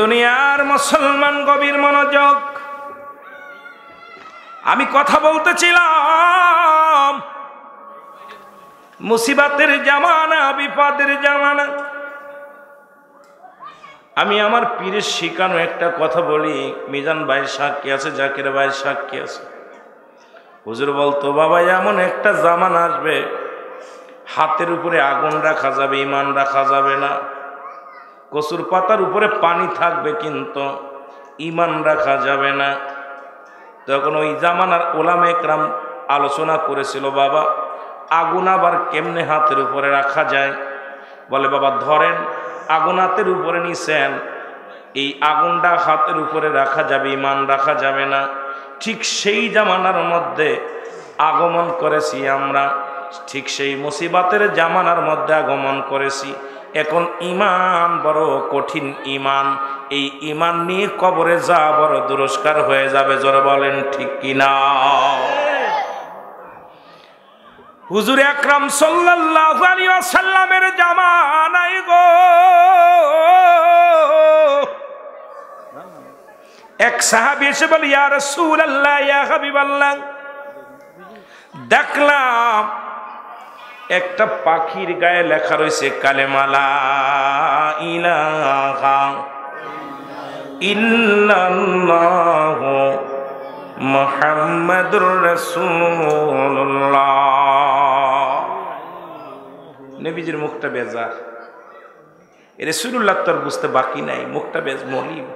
দুনিয়ার মুসলমান গভীর মনোযোগ। আমি কথা বলতেছিলাম মুসিবতের জামানা, বিপদের জামানা। আমি আমার পীরের শিখানো একটা কথা বলি, মিজান ভাই সাক্ষী আছে, জাকির ভাই সাক্ষী আছে। হুজুর বলতো, বাবা এমন একটা জামানা আসবে হাতের উপরে আগুন রাখা যাবে, ইমান রাখা যাবে না। কচুর পাতার উপরে পানি থাকবে কিন্তু ইমান রাখা যাবে না। তখন ওই জামানার ওলামা একরাম আলোচনা করেছিল, বাবা আগুন আবার কেমনে হাতের উপরে রাখা যায়? বলে, বাবা ধরেন আগুন হাতের উপরে নিছেন, এই আগুনটা হাতের উপরে রাখা যাবে, ইমান রাখা যাবে না। ঠিক সেই জামানার মধ্যে আগমন করেছি আমরা, ঠিক সেই মুসিবতের জামানার মধ্যে আগমন করেছি। এখন ইমান বড় কঠিন ইমান, এই ইমান নিয়ে কবরে যা বড় দুরস্কার হয়ে যাবে। জোরে বলেন ঠিক কিনা? হুজুর আকরাম সাল্লাল্লাহু আলাইহি ওয়াসাল্লামের জামানায় গো এক সাহাবী এসে বলে, ইয়া রাসূলুল্লাহ, ইয়া হাবিবাল্লাহ, দেখলাম একটা পাখির গায়ে লেখা রয়েছে কালেমা লা ইলাহা ইল্লাল্লাহু মুহাম্মাদুর রাসূলুল্লাহ। নবীজির মুখটা বেজার, রাসূলুল্লাহ তোর বুঝতে বাকি নাই, মুখটা বেজ মলিন।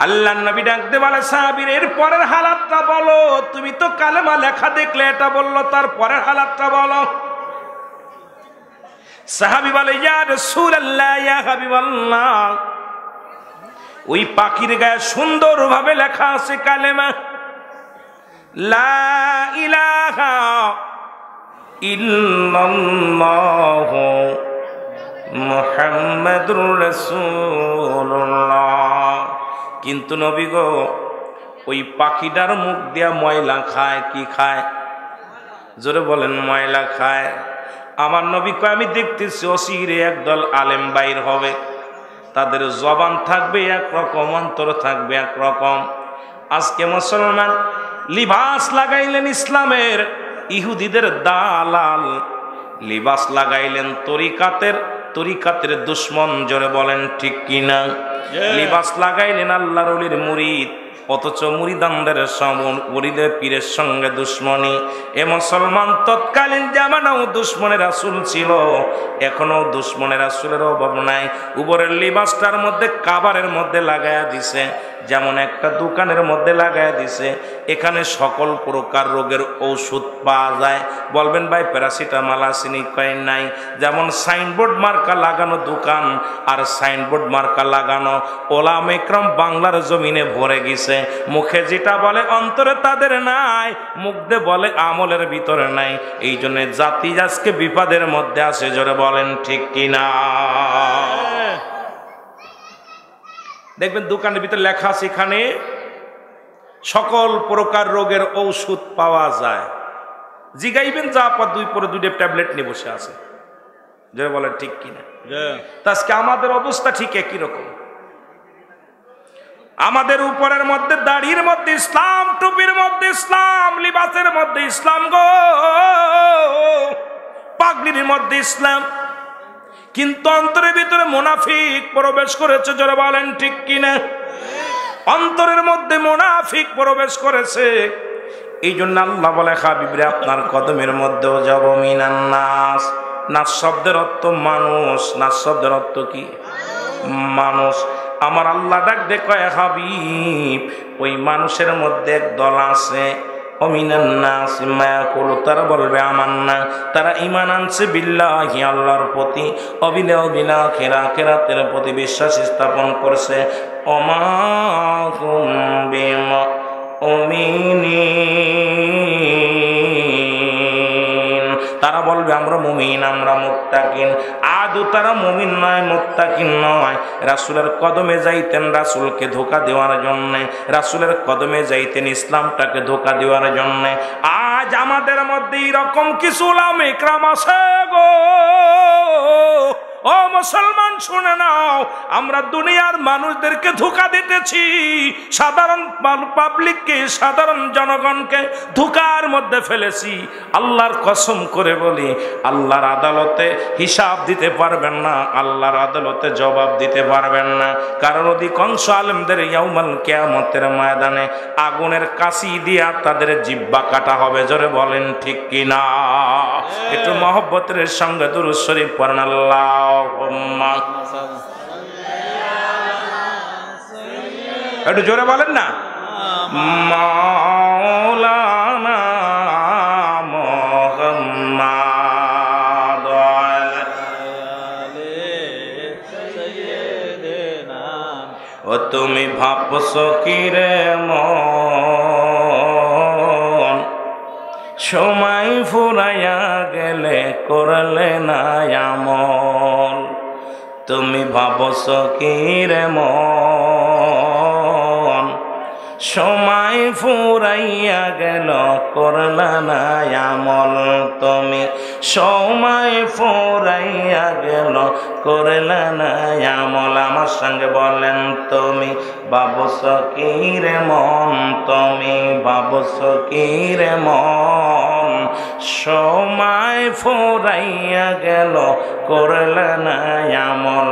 আল্লাহর নবী ডাকতে বলে, সাহাবীর এর পরের হালাতটা বলো, তুমি তো কালেমা লেখা দেখলে এটা বললো, তার পরের হালাতটা বলো। সাহাবী বলে, ইয়া রাসূলুল্লাহ, ইয়া হাবিবাল্লাহ, ওই পাখির গায়ে সুন্দরভাবে লেখা আছে কালেমা লা ইলাহা ইল্লাল্লাহু মুহাম্মাদুর রাসূলুল্লাহ। কিন্তু নবী গো, ওই পাখিটার মুখ দিয়া ময়লা খায়। কি খায়? জোরে বলেন, ময়লা খায়। আমার নবী কয়, আমি দেখতেছি অচিরে একদল আলেম বাইর হবে, তাদের জবান থাকবে একরকম, অন্তর থাকবে একরকম। আজকে মুসলমান লিবাস লাগাইলেন ইসলামের, ইহুদিদের দালাল লিবাস লাগাইলেন তরিকাতের দুশ্মন। জোরে বলেন ঠিক কিনা? লিবাস লাগাইলেন আল্লাহর ওলির মুরিদ, অথচ মুরিদানদের মুরিদের পীরের সঙ্গে দুশ্মনী। এ মুসলমান, তৎকালীন জামানাও দুশ্মনের রাসূল ছিল, এখনো দুশ্মনের রাসূলের অভাব নাই। উপরের লিবাসটার মধ্যে কাবারের মধ্যে লাগায়া দিছে, যেমন একটা দোকানের মধ্যে লাগায়া দিছে, এখানে সকল প্রকার রোগের ঔষধ পাওয়া যায়। বলবেন ভাই প্যারাসিটামল আসেনি? কয় নাই। যেমন সাইনবোর্ড মার্কা লাগানো দোকান আর সাইনবোর্ড মার্কা লাগানো ওলামা একরাম বাংলার জমিনে ভরে গেছে। মুখে যেটা বলে অন্তরে তাদের নাই, মুখ দিয়ে বলে আমলের ভিতরে নাই। এই জন্য জাতি আজকে বিপদের মধ্যে আছে। জোরে বলেন ঠিক কিনা? দেখবেন দোকানের ভিতরে লেখা আছে এখানে সকল প্রকার রোগের ঔষধ পাওয়া যায়। জিগাইবেন যা পর দুইটা ট্যাবলেট নিয়ে বসে আছে। যারা বলেন ঠিক কিনা? আজকে আমাদের অবস্থা ঠিক একই রকম। আমাদের উপরের মধ্যে দাড়ির মধ্যে ইসলাম, টুপির মধ্যে ইসলাম, লিবাসের মধ্যে ইসলাম গো, পাগড়ির মধ্যে ইসলাম, কিন্তু অন্তরের ভিতরে মুনাফিক প্রবেশ করেছে। যারা বলেন ঠিক কিনা? অন্তরের মধ্যে মুনাফিক প্রবেশ করেছে। এই জন্য আল্লাহ বলে, হাবিবরে আপনার কদমের মধ্যেও যাব মিনান নাস। নাস শব্দের অর্থ মানুষ। নাস শব্দের অর্থ কি? মানুষ। আমার আল্লাহ ডাক দেখো, হাবিব ওই মানুষের মধ্যে এক দল আছে, অমিনান নাস মায়াকুলু, তারা বলবে আমান্না, তারা ঈমান আনছে বিল্লাহি, আল্লাহর প্রতি, বিল আখিরাতের প্রতি বিশ্বাস স্থাপন করছে। ওমা হুম বিমুমিনিন, তারা বলবে আমরা মুমিন, আমরা মুত্তাকিন। আদৌ তারা মুমিন নয়, মুত্তাকিন নয়। রাসূলের কদমে যাইতেন রাসূলকে ধোঁকা দেওয়ার জন্যে, রাসূলের কদমে যাইতেন ইসলামটাকে ধোঁকা দেওয়ার জন্যে। আজ আমাদের মধ্যে এরকম কিছু উলামা ইকরাম আছে গো, ও মুসলমান শুনে নাও, আমরা দুনিয়ার মানুষদেরকে ধোঁকা দিতেছি, সাধারণ পাবলিককে, সাধারণ জনগণকে ধোঁকার মধ্যে ফেলেছি। আল্লাহর কসম করে বলি, আল্লাহর আদালতে হিসাব দিতে পারবেন না, আল্লাহর আদালতে জবাব দিতে পারবেন না। কারণ অধিকাংশ আলেমদের ইয়াউমাল কিয়ামতের ময়দানে আগুনের কাশি দিয়া তাদের জিহ্বা কাটা হবে। জোরে বলেন ঠিক কিনা? একটু মহব্বতের সঙ্গে দুরূদ শরীফ পড়েন। আল্লাহুম্মা, একটু জোরে বলেন না। মাওলানা মুহাম্মাদ ও তুমি ভাবছো কি রে মন, সময় ফুরাইয়া গেলে করলে না আমল। তুমি ভাবছো কি রে মন, সময় ফুরাইয়া গেল করলা না আমল। তুমি সময় ফুরাইয়া গেল করলা না আমল। আমার সঙ্গে বলেন, তুমি ভাবছো কি রে মন, তুমি ভাবছো কি রে মন, সময় ফুরাইয়া গেল করলা না আমল।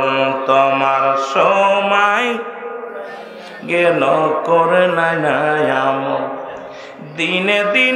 তোমার সময় গেল করলা না আমল। দিনে দিন